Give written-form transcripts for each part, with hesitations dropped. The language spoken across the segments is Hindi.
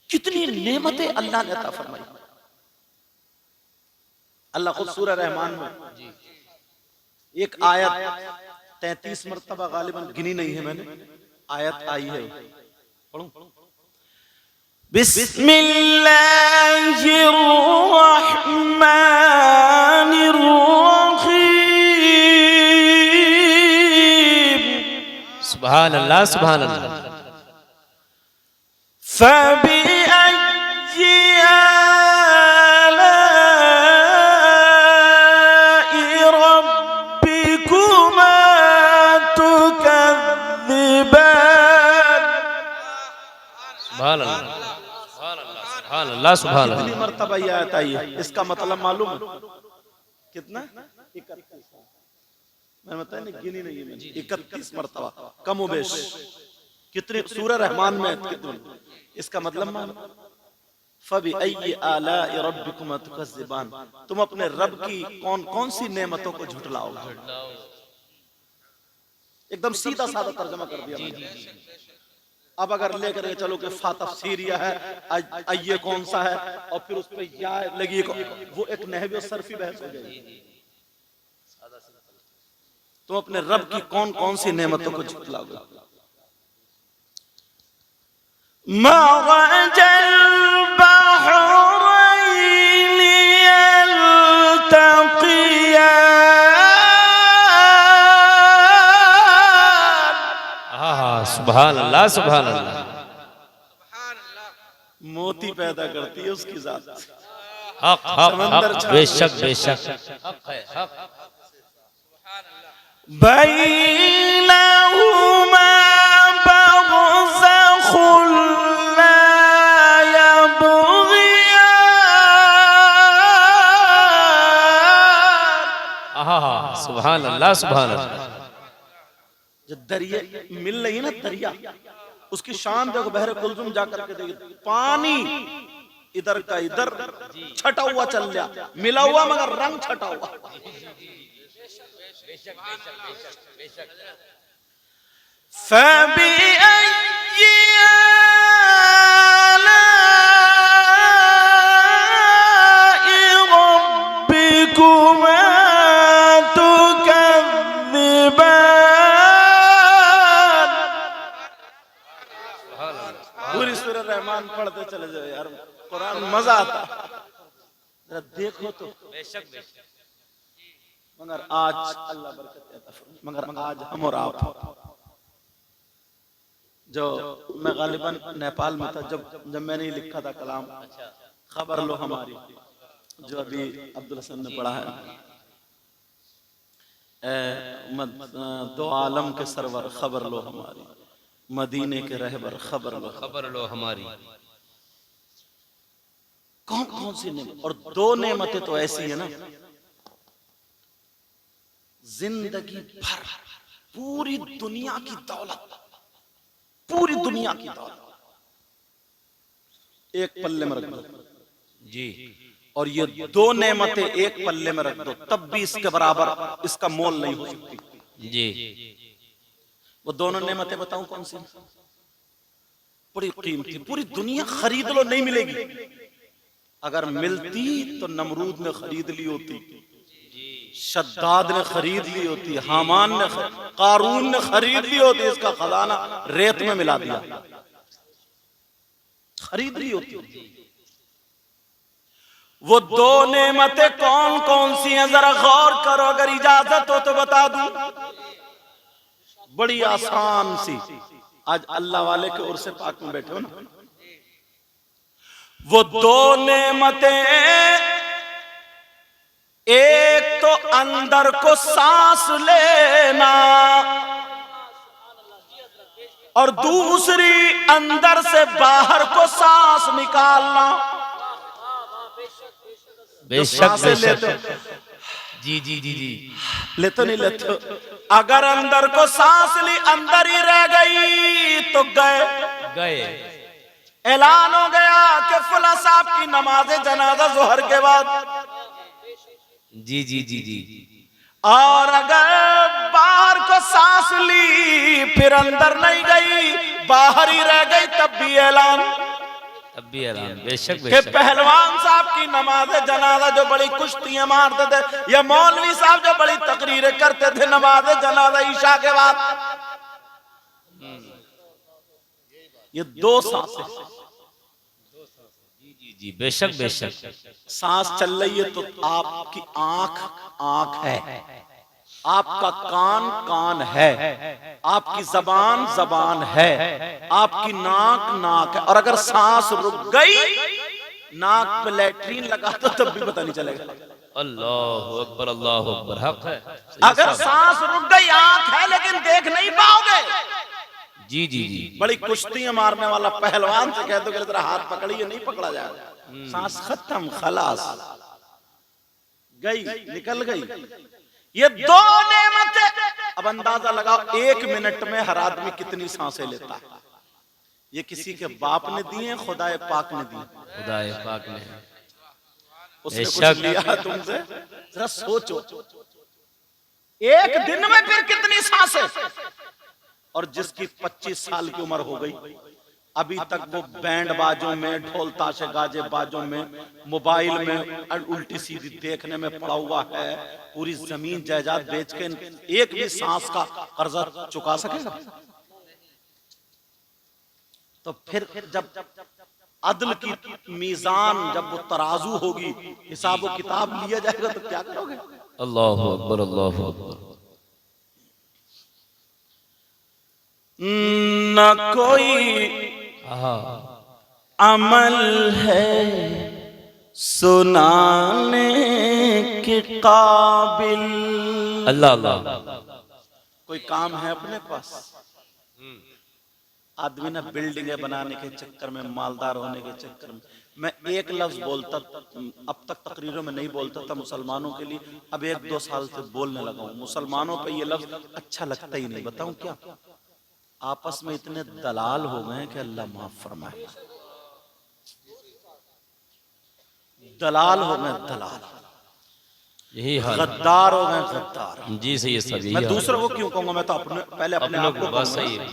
कितनी नेमतें अल्लाह ने अता फरमाई। अल्लाह खुद सूरह रहमान में एक आयत 33 मरतबा गालिबन गिनी नहीं है मैंने, आयत आई है, पढ़ूं? बिस्मिल्लाहिर्रहमानिर्रहीम। सुभान अल्लाह, सुभान अल्लाह। फबिअय्यि आलाइ रब्बिकुमा तुकज़्ज़िबान। सुभान अल्लाह, सुभान अल्लाह, सुभान अल्लाह, सुभान कितनी अल्लाह। मरतबा ये आयत आई है, इसका मतलब मालूम है कितना? 31। मैं बताया नहीं, गिनी नहीं है मैंने, 31 मरतबा कम उबेश। कितने सूरह रहमान में कितने? इसका मतलब मालूम? फबिअय्यि आलाइ रब्बिकुमा तुकज़्ज़िबान, तुम अपने रब की कौन कौन सी नेमतों को झुठलाओगे। एकदम सीधा साधा तर्जमा कर दिया मैंने। अब अगर लेकर चलो कि फा तफसीरिया है, अय्ये कौन सा है, और फिर उस पर या लगी, वो एक नहवी और सरफी बहस हो जाएगी। तुम अपने रब की कौन कौन सी नेमतों को झुठलाओगे। मरजल बहरैन यल्तक़ियान। सुभान अल्लाह, सुभान अल्लाह। मोती पैदा करती है उसकी जात। हक हक समंदर हक, छा- बेशक बेशक, हक है हक। बैनहुमा बरज़खुन ला यबग़ियान। सुभान अल्लाह, सुभान अल्लाह। जो दरिया मिल रही ना, दरिया, उसकी शान देखो। बहरे कुलजुम जाकर के देखिए, पानी इधर का इधर छटा हुआ चल गया, मिला हुआ मगर रंग छटा हुआ। फबिअय्यि आलाइ रब्बिकुमा तुकज़्ज़िबान। पूरी सूरह रहमान पढ़ते चले जाओ यार, कुरान मजा आता। जरा देखो तो। बेशक बेशक। मगर आज अल्लाह बरकत देता फरमाए, मगर आज हम और आप, जो मैं गालिबन नेपाल में था जब मैंने ये लिखा था कलाम, खबर लो हमारी, जो अभी अब्दुल हसन ने पढ़ा है, दो आलम के सरवर खबर लो हमारी, मदीने के रहबर खबर लो, खबर लो हमारी। कौन कौन सी नेमत, और दो नेमतें तो ऐसी है ना, जिंदगी भर पूरी दुनिया की दौलत, पूरी दुनिया की दौलत एक पल्ले में रख दो जी। और ये दो नेमतें एक पल्ले में रख दो, तब भी इसके बराबर इसका मोल नहीं हो सकती। जी। वो दोनों नेमतें बताऊं कौन सी? बड़ी कीमती, पूरी दुनिया खरीद लो नहीं मिलेगी। अगर मिलती तो नमरूद ने खरीद ली होती, शद्दाद ने खरीद ली होती, हामान ने, कारून ने खरीद ली होती, इसका खजाना रेत में मिला दिया, खरीद ली होती। वो दो नेमतें कौन कौन सी हैं जरा गौर करो, अगर इजाजत हो तो बता दूं। बड़ी आसान सी, आज अल्लाह वाले के उर्से पाक में बैठे हो ना, वो दो नेमतें, एक तो अंदर को सांस लेना और दूसरी अंदर से बाहर को सांस निकालना। बेशक बेशक। जी जी जी जी। लेते नहीं लेते, अगर अंदर को सांस ली अंदर ही रह गई तो गए गए। ऐलान हो गया कि फला साहब की नमाज जनाजा जोहर के बाद। जी जी जी जी। और अगर बाहर को सांस ली फिर अंदर नहीं गई, बाहर ही रह गई, तब भी ऐलान। अब भी ऐलान, बेशक कि बेशक। पहलवान साहब की नमाज जनाजा जो बड़ी कुश्तियां मारते थे, या मौलवी साहब जो बड़ी तकरीरें करते थे नमाज जनाजा ईशा के बाद, ये दो सांसें। जी जी जी, बेशक बेशक। सांस चल रही है तो आपकी आंख आंख है, आपका कान कान है, आपकी जबान जबान है, आपकी नाक नाक है। और अगर सांस रुक गई, नाक पे लैट्रीन लगा तो तब भी पता नहीं चलेगा। अल्लाह अकबर, अल्लाह अकबर, हक है। अगर सांस रुक गई, आंख है लेकिन देख नहीं पाओगे। जी जी जी, बड़ी कुश्तियां मारने वाला पहलवान से कह दो कि तेरा हाथ पकड़िए, नहीं पकड़ा जाएगा। सांस खत्म, खलास, गई, निकल गई। ये दो नेमतें, अब अंदाजा लगाओ 1 मिनट में हर आदमी कितनी सांसें लेता है। ये किसी के बाप ने दिए, खुदाए पाक ने दिए। खुदाए पाक ने, उसने कुछ लिया तुमसे, जरा सोचो। एक दिन में फिर कितनी सांसें। और जिसकी 25 साल की उम्र हो गई, अभी तक वो बैंड बाजों में, ढोल ताशे गाजे बाजों में, मोबाइल में उल्टी सीधी देखने में पड़ा हुआ है, पूरी जमीन जायदाद बेच के एक भी सांस का कर्जा चुका सकेगा? तो फिर जब अदल की मीजान, जब वो तराजू होगी, हिसाब व किताब लिया जाएगा, तो क्या करोगे? अल्लाह अकबर, अल्लाह अकबर। न कोई अमल है सुनाने के काबिल। अल्लाह अल्लाह। कोई काम है अपने पास? आदमी ना बिल्डिंगें बनाने के चक्कर में, मालदार होने के चक्कर में, मैं एक लफ्ज बोलता, अब तक तकरीरों में नहीं बोलता था मुसलमानों के लिए, अब 1-2 साल से बोलने लगा हूं। मुसलमानों पे ये लफ्ज अच्छा लगता ही नहीं। बताऊं क्या? आपस में इतने दलाल हो गए कि अल्लाह माफ फरमाए। दलाल हो गए, दलाल, यही हाल, गद्दार हो गए, गद्दार। जी सही है सब। मैं दूसरों को क्यों कहूंगा, मैं तो अपने पहले अपने आप को। बस सही है।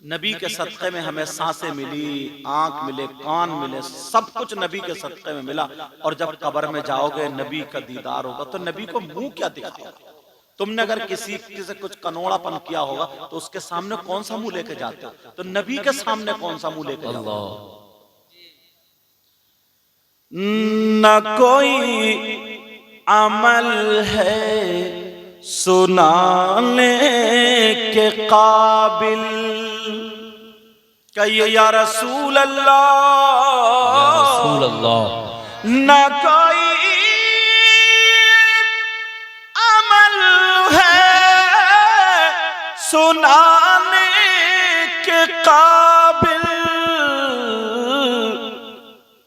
नबी के सदक़े में हमें सांसें मिली, आंख मिले, कान मिले, सब कुछ नबी के सदक़े में मिला। और जब कब्र में जाओगे, नबी का दीदार होगा, तो नबी को मुंह क्या दिखाओगे? तुमने अगर किसी से कुछ कनोड़ापन किया होगा, तो उसके सामने कौन सा मुंह लेके जाते हो? तो नबी के सामने कौन सा मुंह लेके जाओगे? न कोई अमल है सुनाने के काबिल। कहिए या रसूल अल्लाह, या रसूल अल्लाह। न कोई अमल है सुनाने के काबिल,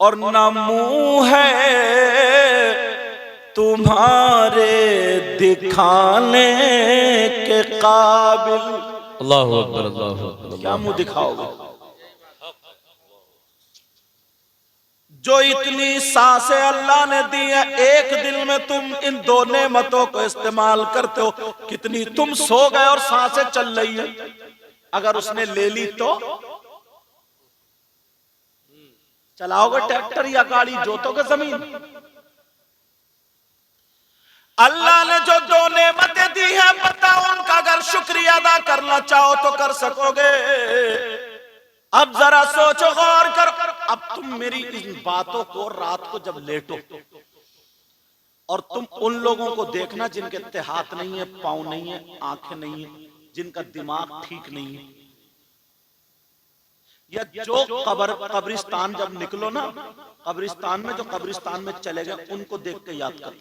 और न मुंह है तुम्हारे दिखाने के काबिल। अल्लाह अकबर, अल्लाह अकबर। क्या मुंह दिखाओगे? जो इतनी सांसें अल्लाह ने दी है, एक दिन में तुम इन 2 नेमतों को इस्तेमाल करते हो। कितनी तुम सो गए और सांसें चल रही है, अगर उसने ले ली तो चलाओगे ट्रैक्टर या गाड़ी, जोतोगे जमीन? अल्लाह ने जो 2 नेमतें दी है, बताओ उनका अगर शुक्रिया अदा करना चाहो तो कर सकोगे? अब जरा सोचो, गौर करो। अब तुम मेरी इन बातों को रात को जब लेटो, और तुम उन लोगों को देखना जिनके हाथ नहीं है, पांव नहीं है, आंखें नहीं है, जिनका दिमाग ठीक नहीं है, या जो कब्रिस्तान जब निकलो ना, कब्रिस्तान में जो कब्रिस्तान में चले गए, उनको देख के याद कर।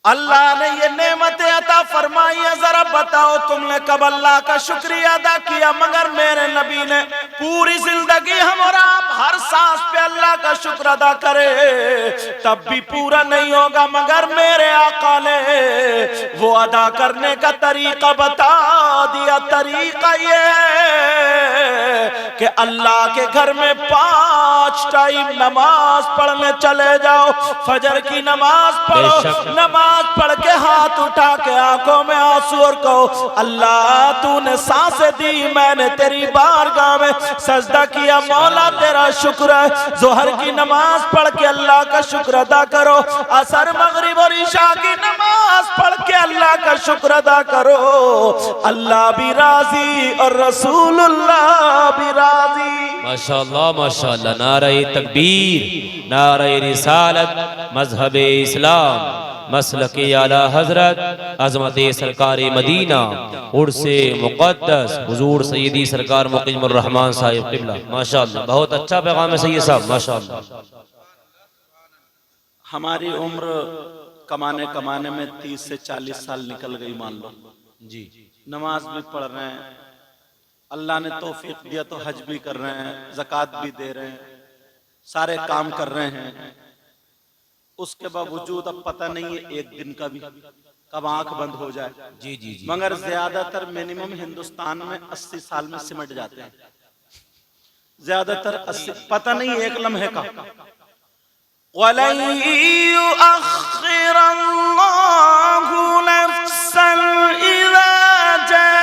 अल्लाह ने ये नेमतें अता फरमाई है, जरा बताओ तुमने कब अल्लाह का शुक्रिया अदा किया? मगर मेरे नबी ने पूरी जिंदगी हम और आप हर सांस पे अल्लाह का शुक्र अदा करे, तब भी पूरा नहीं होगा। मगर मेरे आका ने वो अदा करने का तरीका बता दिया। तरीका ये है कि अल्लाह के घर में 5 टाइम नमाज पढ़ने चले जाओ। फजर की नमाज पढ़ो, नमाज पढ़ के हाथ उठा के आंखों में आंसू और कहो अल्लाह तूने सांसें दी, मैंने तेरी बारगाह में सजदा किया, मौला तेरा शुक्र है। जोहर की नमाज पढ़ के अल्लाह का शुक्र अदा करो, असर मगरिब और इशा की नमाज पढ़ के अल्लाह का शुक्र अदा करो। अल्लाह भी राजी और रसूलुल्लाह भी राजी। माशाअल्लाह माशाअल्लाह। नारे तकबीर, नारे रिसालत, मजहब इस्लाम, मसलक आला हजरत, अजमत सरकार मदीना, उर्से मुक़द्दस हुजूर सैयदी सरकार मुक़ीमुर रहमान साहिब क़िबला। माशाअल्लाह, बहुत अच्छा पैगाम है सैयद साहब, माशाअल्लाह। हमारी उम्र कमाने कमाने में 30 से 40 साल निकल गई मान लो जी। नमाज भी पढ़ रहे हैं, अल्लाह ने तौफीक दिया तो हज भी कर रहे हैं, ज़कात भी दे रहे हैं, सारे काम कर रहे हैं। उसके बावजूद अब पता नहीं है एक दिन का भी कब आंख बंद हो जाए। जी जी जी। मगर ज्यादातर मिनिमम हिंदुस्तान में 80 साल में सिमट जाते हैं, ज्यादातर 80, पता नहीं एक लम्हे का। वलन युअख्खिरल्लाहु नफ्सन इज़ा जाअ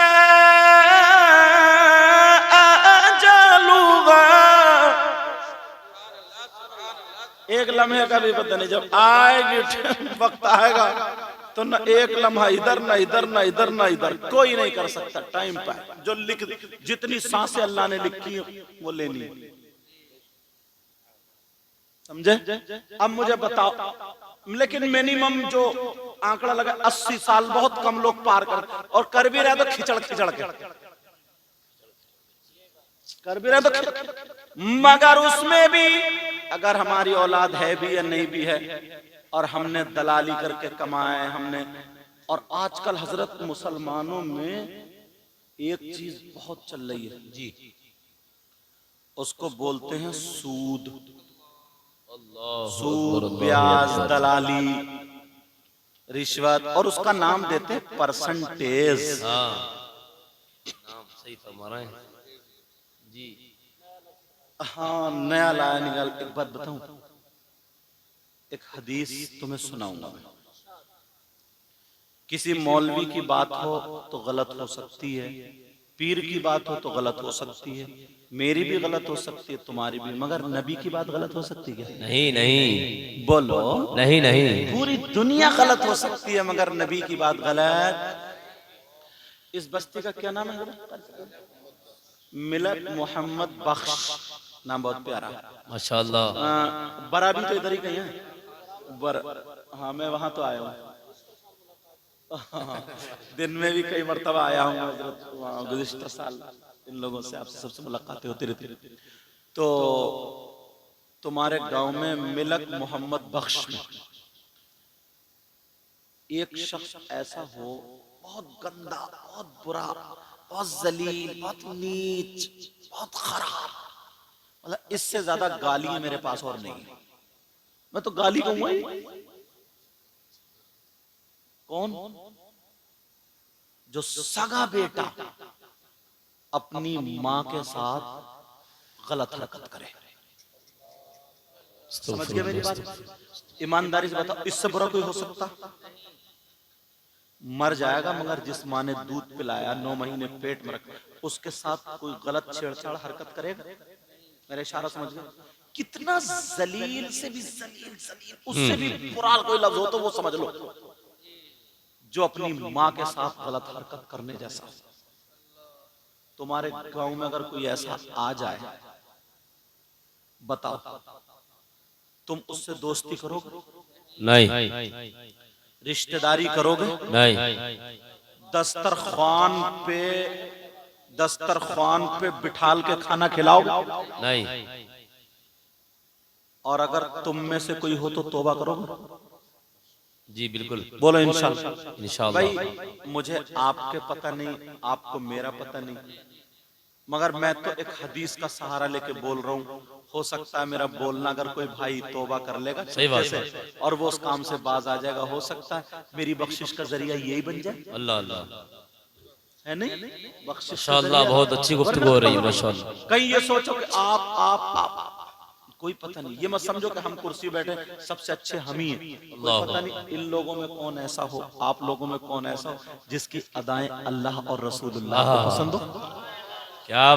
अजलुहा। एक लम्हे का भी पता नहीं, जब आएगी वक्त आएगा तो न एक लम्हा इधर न इधर न इधर न इधर, कोई नहीं कर सकता। टाइम पर जो लिख, जितनी सांसें अल्लाह ने लिखी वो लेनी। समझे? अब मुझे बताओ, लेकिन मिनिमम जो आंकड़ा लगा 80 साल बहुत कम लोग पार कर, और कर भी रहे तो खिचड़ खिचड़ के कर भी रहे तो, मगर उसमें भी अगर हमारी औलाद है भी या नहीं भी है, और हमने दलाली करके कमाए हमने। और आजकल हजरत मुसलमानों में एक चीज बहुत चल रही है जी, उसको बोलते हैं सूद। सूद, ब्याज, दलाली, रिश्वत, और उसका नाम देते हैं परसेंटेज। नाम सही फरमा रहे हैं जी। हाँ, नया लाया निकाल। एक बात बताऊं, एक हदीस तुम्हें सुनाऊंगा मैं। किसी मौलवी की बात हो तो गलत हो सकती है, पीर की बात हो तो गलत हो सकती है, मेरी भी गलत हो सकती है, तुम्हारी भी, मगर नबी की बात गलत हो सकती है? नहीं नहीं, बोलो। नहीं नहीं। पूरी दुनिया गलत हो सकती है मगर नबी की बात गलत। इस बस्ती का क्या नाम है? मिलत मोहम्मद बख्श, नाम बहुत प्यारा माशाअल्लाह। बरा भी तो इधर ही कहीं है। हाँ, मैं वहां तो आया हूँ। दिन में भी कई मरतबा आया हूँ हजरत, वहाँ गुज़िश्ता साल इन लोगों से आपसे सबसे मुलाकातें होती रहती। तो तुम्हारे गांव में मिलक मोहम्मद बख्श में एक शख्स ऐसा हो, बहुत गंदा, बहुत बुरा, बहुत जलील, बहुत नीच, बहुत खराब, मतलब इससे ज्यादा गाली मेरे पास और नहीं है। मैं तो गाली कहूंगा ही। कौन? जो सगा बेटा अपनी मां के साथ गलत हरकत करे। समझ गए मेरी बात? ईमानदारी से बताओ, इससे बुरा कोई हो सकता? मर जाएगा, मगर जिस मां ने दूध पिलाया, 9 महीने पेट में रखा, उसके साथ कोई गलत छेड़छाड़ हरकत करेगा? मेरा इशारा समझ गए? कितना जलील से भी जलील, उससे भी बुरा कोई लफ्ज हो तो वो समझ लो, जो अपनी मां के साथ गलत हरकत करने जैसा। तुम्हारे गांव में अगर कोई ऐसा आ जाए, बताओ तुम उससे दोस्ती करोगे? नहीं। रिश्तेदारी करोगे? नहीं। दस्तरखान पे बिठाल के खाना खिलाओगे? नहीं। और अगर तुम में से कोई हो तो तौबा करोगे? जी बिल्कुल। बोलो इंशाल्लाह। इंशाल्लाह। भाई मुझे आपके पता नहीं, आपको मेरा पता नहीं, मगर मैं तो एक हदीस का सहारा लेके बोल रहा हूँ। हो सकता है मेरा बोलना अगर कोई भाई तौबा कर लेगा सही बात से, और वो उस काम से बाज आ जाएगा, हो सकता है मेरी बख्शिश का जरिया यही बन जाए। अल्लाह अल्लाह। है नहीं? बख्शिश माशाअल्लाह बहुत अच्छी गुफ्तगू हो रही है माशाअल्लाह। कहीं ये सोचो कि आप कोई पता नहीं, ये मत समझो कि हम कुर्सी बैठे सबसे अच्छे हम ही हैं। कोई पता नहीं इन लोगों में कौन ऐसा हो, आप लोगों में कौन ऐसा हो जिसकी अदाएं अल्लाह और रसूलुल्लाह को पसंद हो। क्या